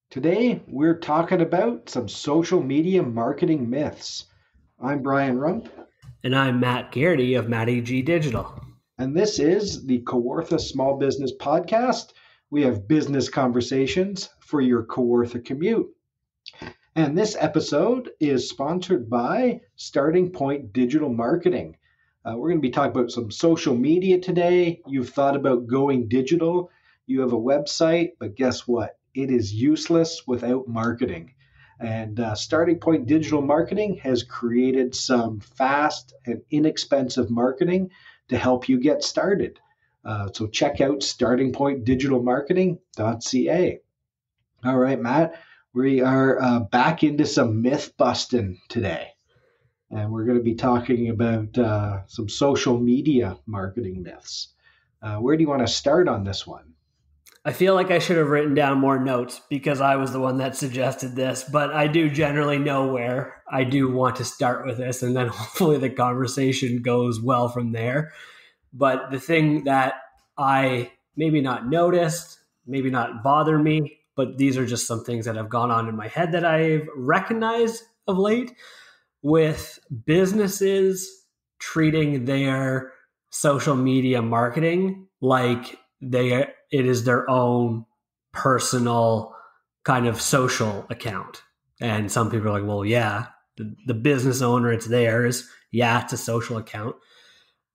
Today, we're talking about some social media marketing myths. I'm Brian Rump, And I'm Matt Garrity of Matty G Digital. and this is the Kawartha Small Business Podcast. We have business conversations for your Kawartha commute. And this episode is sponsored by Starting Point Digital Marketing. We're going to be talking about some social media today. You've thought about going digital. You have a website, but guess what? It is useless without marketing. And Starting Point Digital Marketing has created some fast and inexpensive marketing to help you get started. So check out startingpointdigitalmarketing.ca. All right, Matt, we are back into some myth busting today. And we're going to be talking about some social media marketing myths. Where do you want to start on this one? I feel like I should have written down more notes because I was the one that suggested this, but I do generally know where I do want to start with this, and then hopefully the conversation goes well from there. But the thing that I maybe not noticed, maybe not bother me, but these are just some things that have gone on in my head that I've recognized of late with businesses treating their social media marketing like it is their own personal kind of social account. And some people are like, well, yeah, the business owner, it's theirs. Yeah, it's a social account.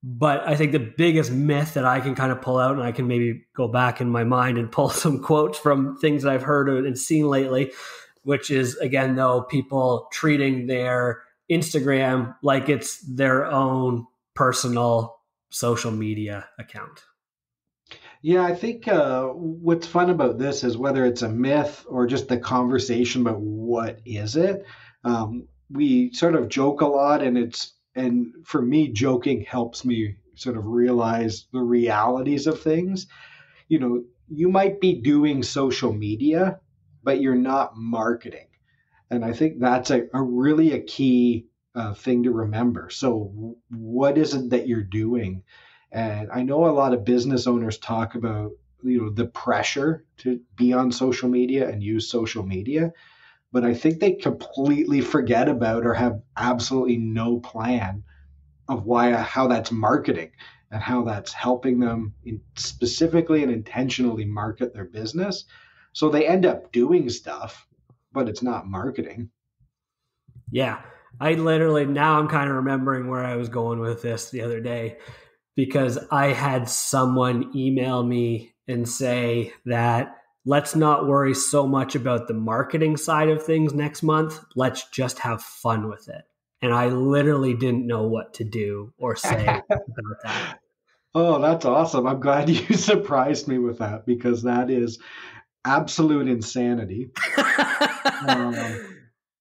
But I think the biggest myth that I can kind of pull out, and I can maybe go back in my mind and pull some quotes from things that I've heard and seen lately, which is, again, though, people treating their Instagram like it's their own personal social media account. Yeah, I think what's fun about this is whether it's a myth or just the conversation about what is it. We sort of joke a lot, and for me, joking helps me sort of realize the realities of things. You might be doing social media, but you're not marketing. And I think that's a really a key thing to remember. So, what is it that you're doing? And I know a lot of business owners talk about the pressure to be on social media and use social media, but I think they completely forget about or have absolutely no plan of how that's marketing and how that's helping them specifically and intentionally market their business. So they end up doing stuff, but it's not marketing. Yeah. I literally, now I'm kind of remembering where I was going with this the other day because I had someone email me and say that let's not worry so much about the marketing side of things next month. Let's just have fun with it. And I literally didn't know what to do or say about that. Oh, that's awesome. I'm glad you surprised me with that because that is absolute insanity. Um,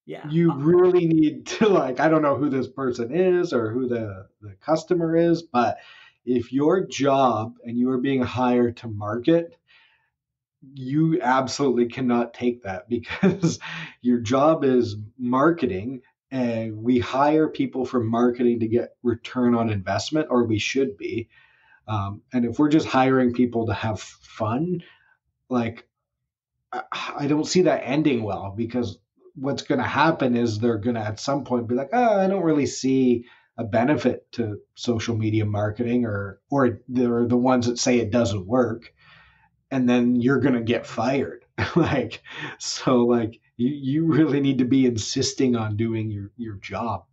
Yeah. you really need to, like, I don't know who this person is or who the customer is, but if your job and you are being hired to market, you absolutely cannot take that because your job is marketing, and we hire people for marketing to get return on investment, or we should be. And if we're just hiring people to have fun, like, I don't see that ending well, because what's going to happen is they're going to at some point be like, oh, I don't really see a benefit to social media marketing, or they're the ones that say it doesn't work, and then you're going to get fired. Like you really need to be insisting on doing your job.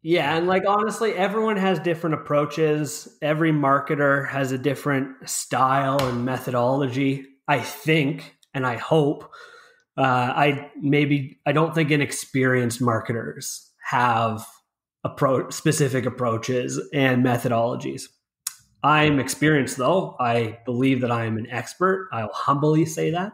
Yeah, and like honestly, everyone has different approaches. Every marketer has a different style and methodology. I think, and I hope. I don't think inexperienced marketers have specific approaches and methodologies. I'm experienced though. I believe that I am an expert. I'll humbly say that.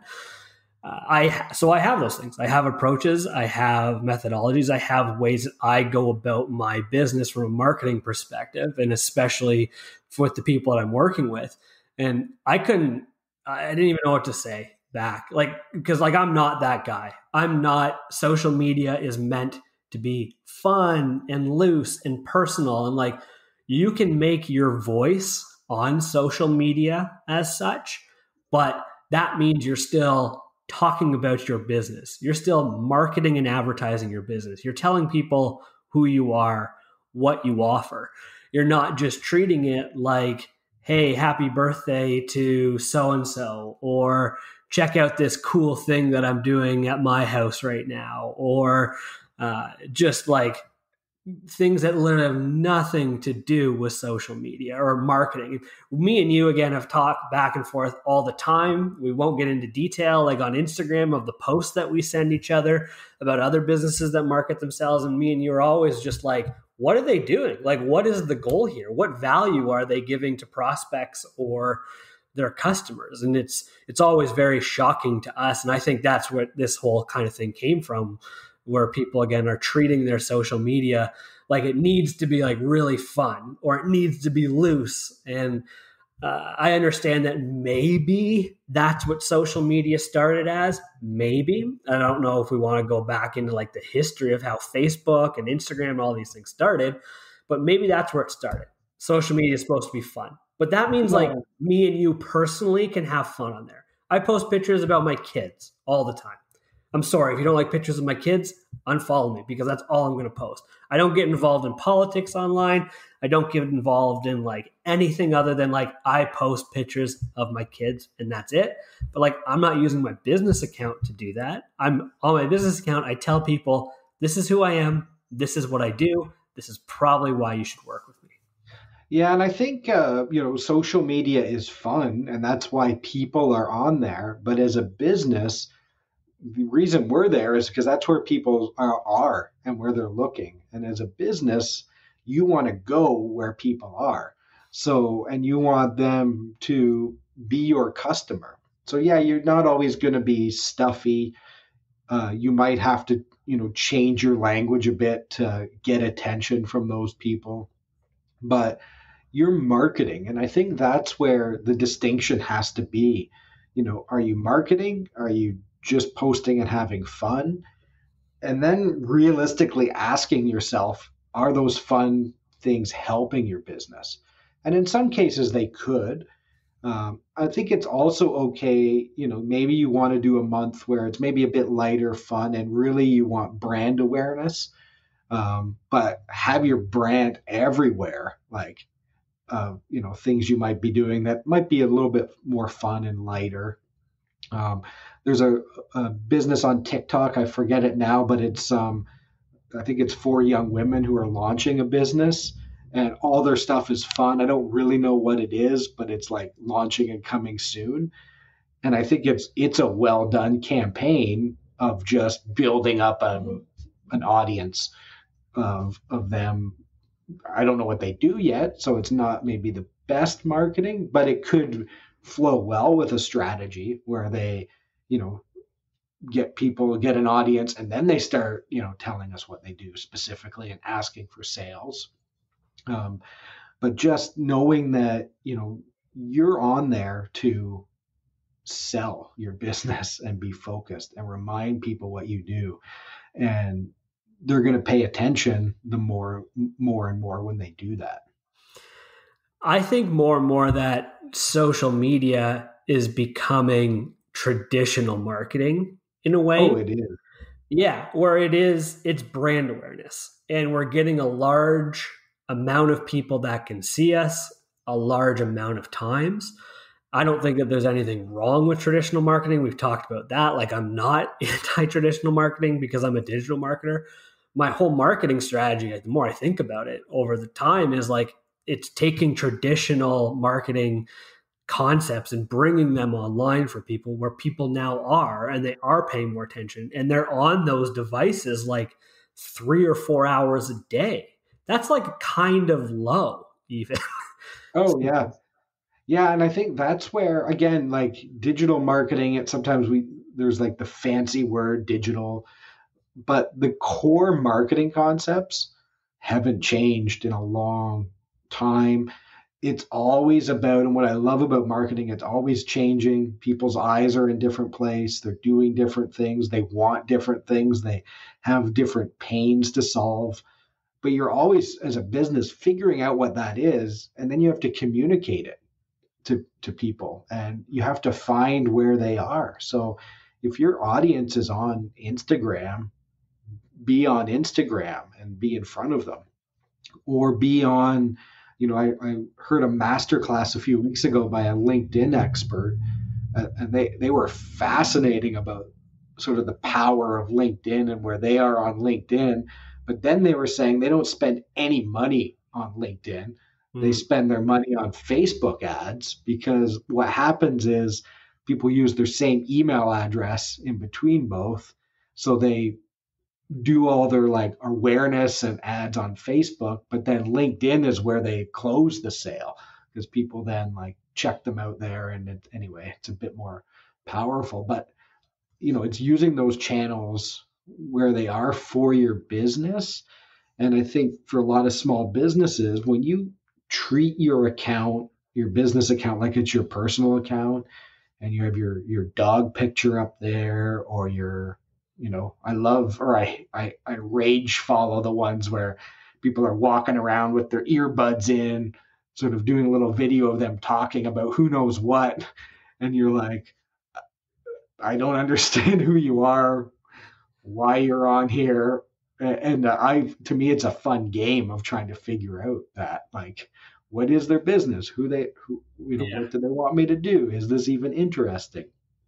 I have those things. I have approaches. I have methodologies. I have ways that I go about my business from a marketing perspective, and especially with the people that I'm working with. And I didn't even know what to say back, because I'm not that guy. I'm not. Social media is meant to be fun and loose and personal, and you can make your voice on social media as such, but that means you're still talking about your business. You're still marketing and advertising your business. You're telling people who you are, what you offer. You're not just treating it like, hey, happy birthday to so and so, or check out this cool thing that I'm doing at my house right now, or just like things that literally have nothing to do with social media or marketing. Me and you, again, have talked back and forth all the time. We won't get into detail, like on Instagram, of the posts that we send each other about other businesses that market themselves. And me and you are always just like, what are they doing? Like, what is the goal here? What value are they giving to prospects or their customers? And it's always very shocking to us. And I think that's what this whole kind of thing came from, where people, again, are treating their social media like it needs to be like really fun, or it needs to be loose. And I understand that maybe that's what social media started as. Maybe. I don't know if we want to go back into like the history of how Facebook and Instagram and all these things started, but maybe that's where it started. Social media is supposed to be fun. But that means like me and you personally can have fun on there. I post pictures about my kids all the time. I'm sorry, if you don't like pictures of my kids, unfollow me, because that's all I'm going to post. I don't get involved in politics online. I don't get involved in like anything other than like I post pictures of my kids and that's it. But like I'm not using my business account to do that. I'm on my business account. I tell people, this is who I am. This is what I do. This is probably why you should work with me. Yeah, and I think social media is fun, and that's why people are on there. But as a business, the reason we're there is because that's where people are and where they're looking. And as a business, you want to go where people are. So, and you want them to be your customer. So, yeah, you're not always going to be stuffy. You might have to, change your language a bit to get attention from those people. But you're marketing. And I think that's where the distinction has to be. Are you marketing? Are you just posting and having fun? And then realistically asking yourself, are those fun things helping your business? And in some cases they could. I think it's also okay, maybe you want to do a month where it's maybe a bit lighter fun and really you want brand awareness, but have your brand everywhere, like things you might be doing that might be a little bit more fun and lighter. There's a business on TikTok. I forget it now, but it's I think it's 4 young women who are launching a business, and all their stuff is fun. I don't really know what it is, but it's like launching and coming soon. And I think it's a well done campaign of just building up an audience of them. I don't know what they do yet, so it's not maybe the best marketing, but it could flow well with a strategy where they, get an audience, and then they start, telling us what they do specifically and asking for sales. But just knowing that, you're on there to sell your business and be focused and remind people what you do. And they're going to pay attention the more and more when they do that. I think more and more that social media is becoming traditional marketing in a way. Oh, it is. Yeah, where it's brand awareness. And we're getting a large amount of people that can see us a large amount of times. I don't think that there's anything wrong with traditional marketing. We've talked about that. Like, I'm not anti-traditional marketing because I'm a digital marketer. My whole marketing strategy, the more I think about it over the time, is like it's taking traditional marketing concepts and bringing them online for people where people now are, and they are paying more attention, and they're on those devices like 3 or 4 hours a day. That's like kind of low even. Oh, yeah. Yeah, and I think that's where, again, like digital marketing, there's like the fancy word digital, but the core marketing concepts haven't changed in a long time. It's always about, and what I love about marketing, it's always changing. People's eyes are in different place. They're doing different things. They want different things. They have different pains to solve. But you're always, as a business, figuring out what that is, and then you have to communicate it to people, and you have to find where they are. So if your audience is on Instagram, be on Instagram and be in front of them, or be on, I heard a masterclass a few weeks ago by a LinkedIn expert, and they were fascinating about sort of the power of LinkedIn and where they are on LinkedIn. But then they were saying they don't spend any money on LinkedIn. They spend their money on Facebook ads, because what happens is people use their same email address in between both. So they do all their like awareness and ads on Facebook, but then LinkedIn is where they close the sale, because people then like check them out there. And anyway, it's a bit more powerful, but it's using those channels where they are for your business. And I think for a lot of small businesses, when you treat your business account, like it's your personal account, and you have your dog picture up there, or I love, or I rage follow the ones where people are walking around with their earbuds in, sort of doing a little video of them talking about who knows what. And you're like, I don't understand who you are, why you're on here. And to me, it's a fun game of trying to figure out that, like, what is their business? What do they want me to do? Is this even interesting?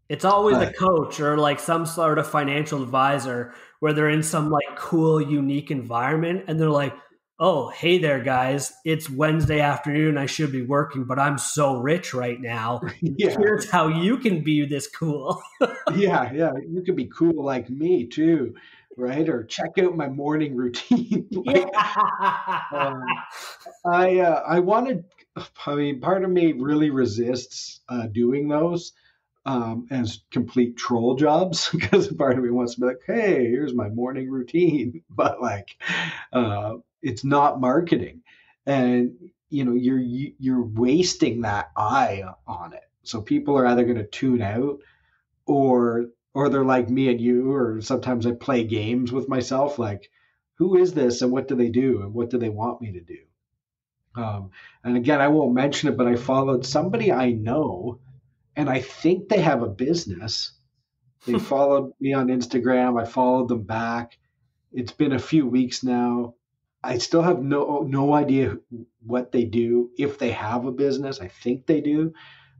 It's always a coach or like some sort of financial advisor where they're in some like cool, unique environment, and they're like, oh, hey there, guys. It's Wednesday afternoon. I should be working, but I'm so rich right now. Yeah. Here's how you can be this cool. Yeah. You can be cool like me too, right? Or check out my morning routine. Part of me really resists doing those as complete troll jobs, because part of me wants to be like, hey, here's my morning routine. But like, it's not marketing, and you're wasting that eye on it. So people are either going to tune out, or they're like me and you, or sometimes I play games with myself, like, who is this and what do they do and what do they want me to do? And again, I won't mention it, but I followed somebody I know, and I think they have a business. They followed me on Instagram. I followed them back. It's been a few weeks now. I still have no idea what they do, if they have a business. I think they do,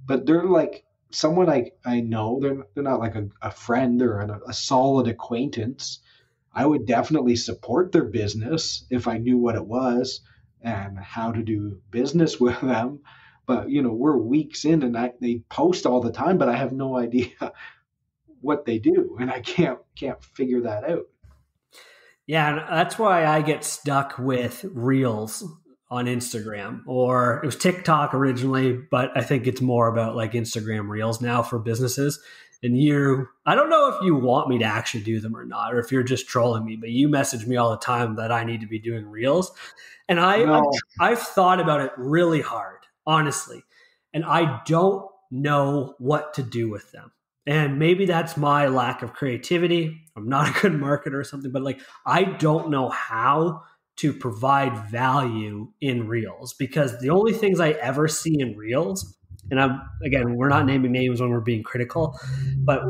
but they're like someone I know. They're not like a friend or a solid acquaintance. I would definitely support their business if I knew what it was and how to do business with them. But we're weeks in, and they post all the time, but I have no idea what they do, and I can't figure that out. Yeah, and that's why I get stuck with Reels on Instagram, or it was TikTok originally, but I think it's more about like Instagram Reels now for businesses. And I don't know if you want me to actually do them or not, or if you're just trolling me, but you message me all the time that I need to be doing Reels. And I've thought about it really hard, honestly, and I don't know what to do with them. And maybe that's my lack of creativity. I'm not a good marketer or something, but like, I don't know how to provide value in Reels, because the only things I ever see in Reels, and we're not naming names when we're being critical, but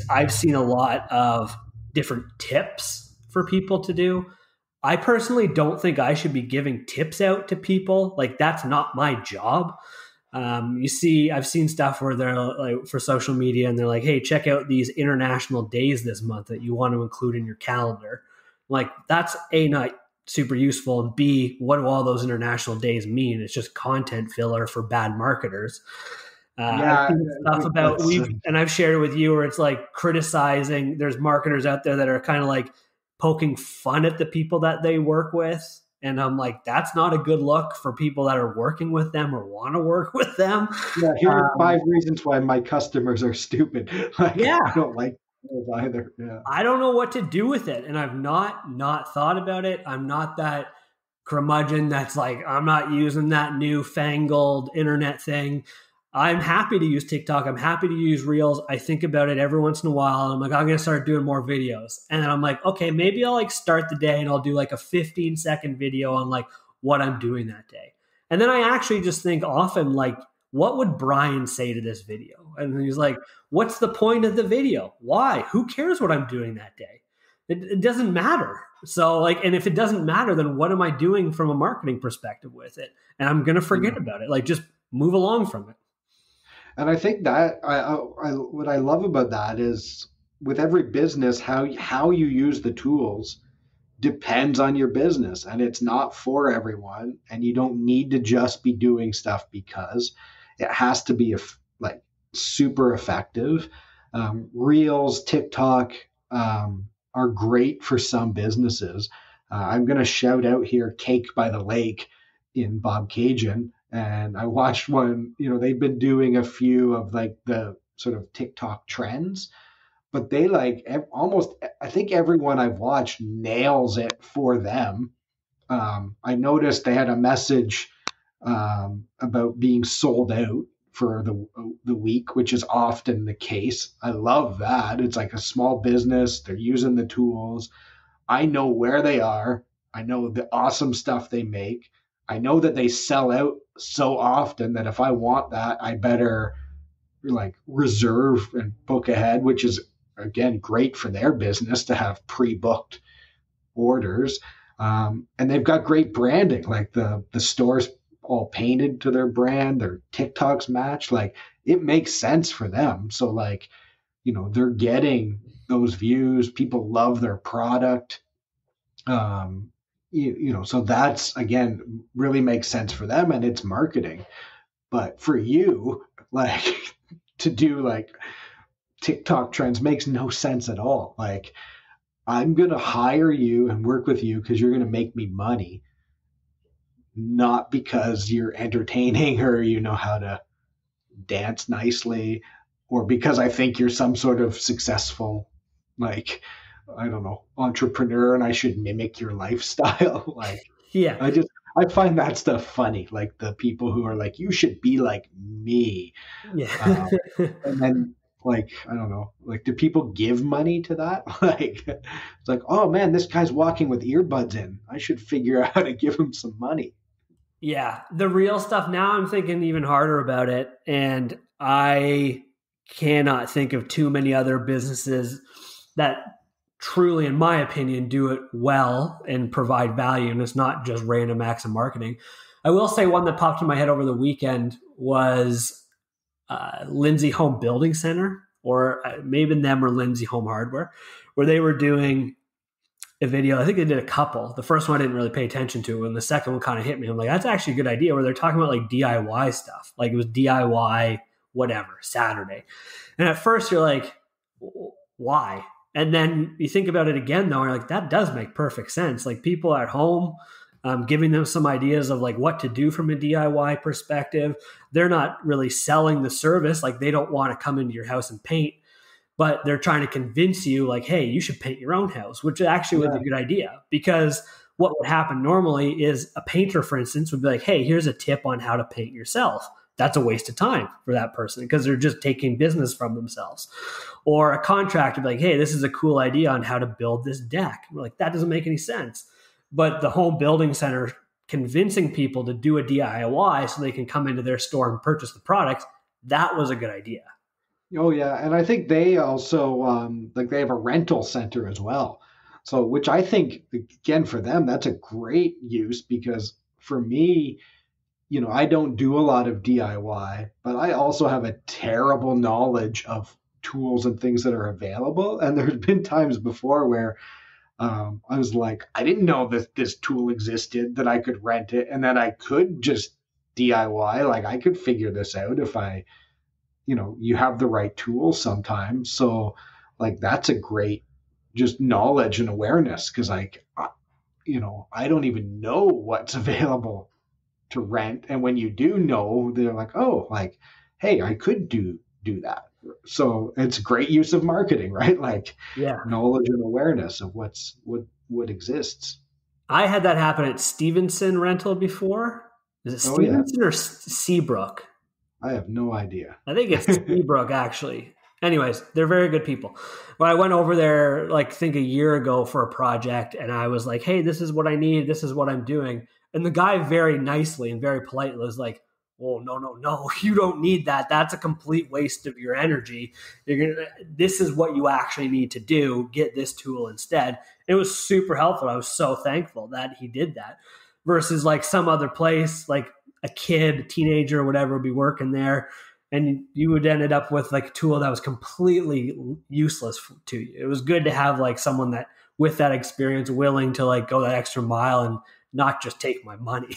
I've seen a lot of different tips for people to do. I personally don't think I should be giving tips out to people. Like, that's not my job. I've seen stuff where they're like for social media, and they're like, hey, check out these international days this month that you want to include in your calendar. Like, that's not super useful. And B, what do all those international days mean? It's just content filler for bad marketers. Stuff about and I've shared it with you, where it's like criticizing. There's marketers out there that are kind of like poking fun at the people that they work with. And I'm like, that's not a good look for people that are working with them or want to work with them. Yeah, here are 5 reasons why my customers are stupid. I don't like those either. Yeah. I don't know what to do with it. And I've not thought about it. I'm not that curmudgeon that's like, I'm not using that newfangled internet thing. I'm happy to use TikTok. I'm happy to use Reels. I think about it every once in a while. And I'm like, I'm going to start doing more videos. And then I'm like, okay, maybe I'll like start the day and I'll do like a 15-second video on like what I'm doing that day. And then I actually just think often like what would Brian say to this video? And he's like, what's the point of the video? Why? Who cares what I'm doing that day? It doesn't matter. So like, and if it doesn't matter, then what am I doing from a marketing perspective with it? And I'm going to forget about it. Like, just move along from it. And I think that what I love about that is with every business, how you use the tools depends on your business, and it's not for everyone. And you don't need to just be doing stuff because it has to be like super effective. Reels, TikTok are great for some businesses. I'm going to shout out here Cake by the Lake in Bobcaygeon. And I watched one, they've been doing a few of like the sort of TikTok trends, but they like almost, I think everyone I've watched nails it for them. I noticed they had a message about being sold out for the week, which is often the case. I love that. It's like a small business. They're using the tools. I know where they are. I know the awesome stuff they make. I know that they sell out so often that if I want that, I better like reserve and book ahead, which is again great for their business to have pre-booked orders. And they've got great branding, like the stores all painted to their brand, their TikToks match. Like it makes sense for them. So like, they're getting those views. People love their product. So that's again really makes sense for them and it's marketing. But for you, like to do like TikTok trends makes no sense at all. Like I'm going to hire you and work with you because you're going to make me money, not because you're entertaining or you know how to dance nicely, or because I think you're some sort of successful, like, I don't know, entrepreneur and I should mimic your lifestyle. Like, yeah, I find that stuff funny. Like the people who are like, you should be like me. Yeah. And then like, I don't know, like, do people give money to that? Like, it's like, oh man, this guy's walking with earbuds in. I should figure out how to give him some money. Yeah. The real stuff now, I'm thinking even harder about it. And I cannot think of too many other businesses that truly, in my opinion, do it well and provide value. And it's not just random acts of marketing. I will say one that popped in my head over the weekend was Lindsay Home Building Center, or maybe them or Lindsay Home Hardware, where they were doing a video. I think they did a couple. The first one I didn't really pay attention to, and the second one kind of hit me. I'm like, that's actually a good idea, where they're talking about like DIY stuff. Like it was DIY whatever, Saturday. And at first you're like, why? And then you think about it again, though, and you're like, that does make perfect sense. Like people at home, giving them some ideas of like what to do from a DIY perspective. They're not really selling the service. Like they don't want to come into your house and paint, but they're trying to convince you like, hey, you should paint your own house, which actually was a good idea, because what would happen normally is a painter, for instance, would be like, hey, here's a tip on how to paint yourself. That's a waste of time for that person because they're just taking business from themselves. Or a contractor would be like, hey, this is a cool idea on how to build this deck. We're like, that doesn't make any sense. But the home building center convincing people to do a DIY so they can come into their store and purchase the products, that was a good idea. Oh yeah, and I think they also like they have a rental center as well. So which I think again for them that's a great use, because for me, I don't do a lot of DIY, but I also have a terrible knowledge of tools and things that are available. And there's been times before where I was like, I didn't know that this tool existed, that I could rent it, and then I could just DIY. Like I could figure this out if I, you have the right tools sometimes. So like that's a great just knowledge and awareness, because like, I don't even know what's available to rent. And when you do know, they're like, oh, like, hey, I could do that. So it's great use of marketing, right? Like knowledge and awareness of what exists. I had that happen at Stevenson Rental before. Is it Stevenson or Seabrook? I have no idea. I think it's Seabrook, actually. Anyways, they're very good people. But I went over there, like, I think a year ago for a project, and I was like, hey, this is what I need. This is what I'm doing. And the guy very nicely and very politely was like, oh, no, you don't need that. That's a complete waste of your energy. This is what you actually need to do. Get this tool instead. It was super helpful. I was so thankful that he did that versus like some other place, like a kid, a teenager, or whatever would be working there. And you would ended up with like a tool that was completely useless to you. It was good to have like someone that with that experience willing to like go that extra mile and not just take my money.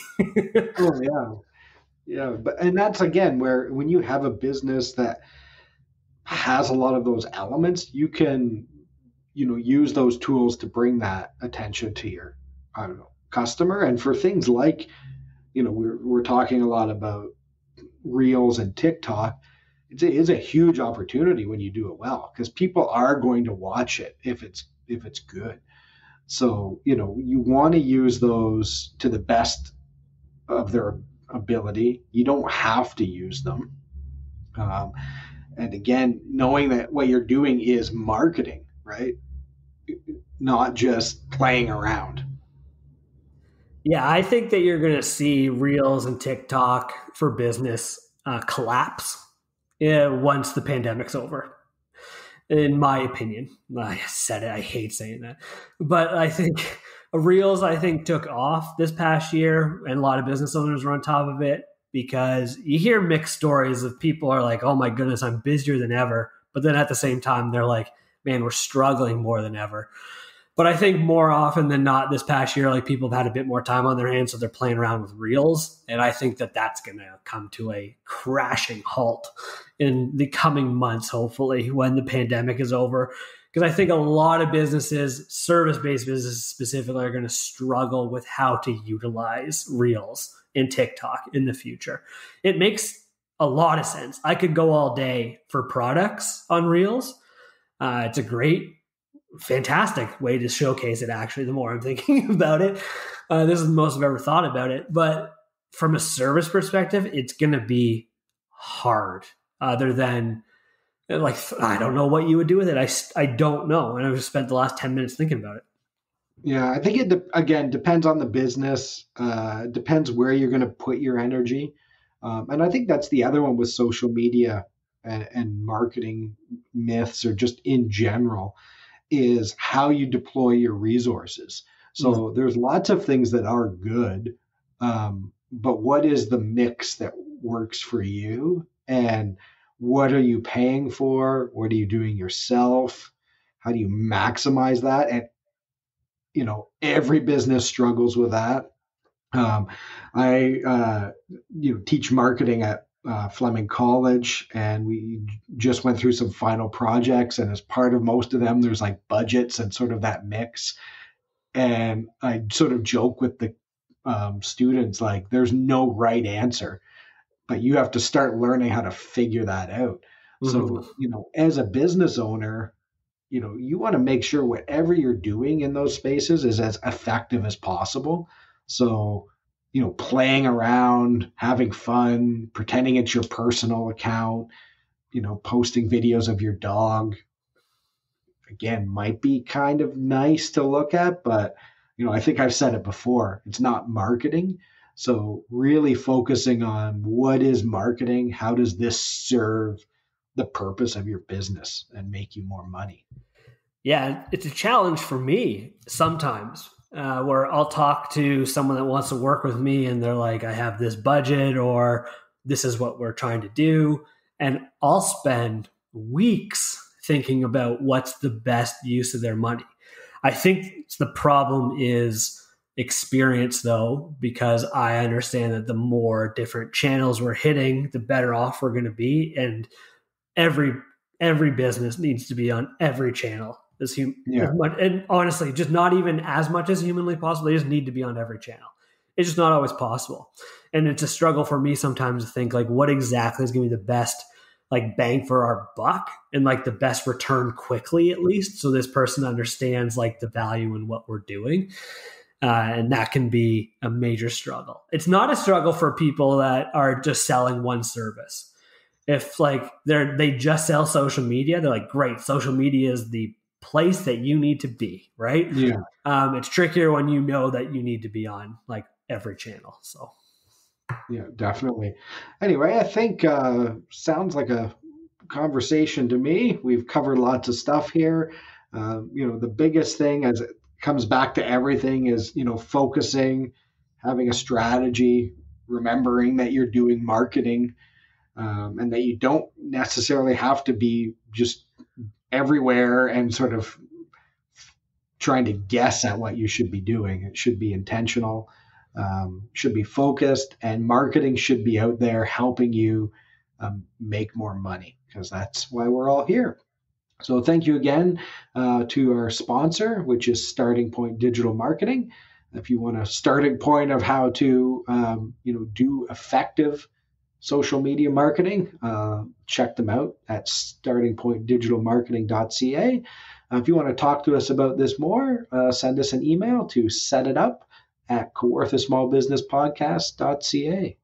Oh yeah. Yeah, but and that's again where when you have a business that has a lot of those elements, you can, use those tools to bring that attention to your, I don't know, customer. And for things like, we're talking a lot about Reels and TikTok. It's a huge opportunity when you do it well because people are going to watch it if it's good. So, you want to use those to the best of their ability. You don't have to use them. Um, and again, knowing that what you're doing is marketing, right? Not just playing around. Yeah, I think that you're going to see Reels and TikTok for business collapse once the pandemic's over. In my opinion, I said it. I hate saying that, but I think Reels, took off this past year, and a lot of business owners were on top of it because you hear mixed stories of people are like, "Oh my goodness, I'm busier than ever," but then at the same time, they're like, "Man, we're struggling more than ever." But I think more often than not this past year, like people have had a bit more time on their hands, so they're playing around with Reels. And I think that that's going to come to a crashing halt in the coming months, hopefully, when the pandemic is over. Because I think a lot of businesses, service-based businesses specifically, are going to struggle with how to utilize Reels and TikTok in the future. It makes a lot of sense. I could go all day for products on Reels. It's a fantastic way to showcase it, actually, the more I'm thinking about it. This is the most I've ever thought about it. But from a service perspective, it's going to be hard other than, like, I don't know what you would do with it. I don't know. And I've just spent the last 10 minutes thinking about it. Yeah, I think again, depends on the business, depends where you're going to put your energy. And I think that's the other one with social media and marketing myths or just in general is how you deploy your resources. So there's lots of things that are good, but what is the mix that works for you? And what are you paying for? What are you doing yourself? How do you maximize that? And, every business struggles with that. I teach marketing at Fleming College, and we just went through some final projects. And as part of most of them, there's like budgets and sort of that mix. And I sort of joke with the students like, there's no right answer, but you have to start learning how to figure that out. So, as a business owner, you want to make sure whatever you're doing in those spaces is as effective as possible. So, playing around, having fun, pretending it's your personal account, posting videos of your dog, again, might be kind of nice to look at, but, I think I've said it before, it's not marketing. So really focusing on what is marketing, how does this serve the purpose of your business and make you more money? Yeah, it's a challenge for me sometimes where I'll talk to someone that wants to work with me and they're like, I have this budget or this is what we're trying to do. And I'll spend weeks thinking about what's the best use of their money. I think the problem is experience, though, because I understand that the more different channels we're hitting, the better off we're going to be. And every business needs to be on every channel as much, and honestly, just not even as much as humanly possible. They just need to be on every channel. It's just not always possible. And it's a struggle for me sometimes to think like what exactly is going to be the best like bang for our buck and like the best return quickly, at least. So this person understands like the value in what we're doing. And that can be a major struggle. It's not a struggle for people that are just selling one service. If like they just sell social media, they're like, great, social media is the place that you need to be, right? Yeah. It's trickier when you know that you need to be on like every channel. So Yeah, definitely. Anyway, I think sounds like a conversation to me. We've covered lots of stuff here. The biggest thing as it comes back to everything is, focusing, having a strategy, remembering that you're doing marketing, and that you don't necessarily have to be just everywhere and sort of trying to guess at what you should be doing. It should be intentional, should be focused, and marketing should be out there helping you make more money because that's why we're all here. So thank you again to our sponsor, which is Starting Point Digital Marketing. If you want a starting point of how to, do effective social media marketing, check them out at startingpointdigitalmarketing.ca. If you want to talk to us about this more, send us an email to setitup@kawarthasmallbusinesspodcast.ca.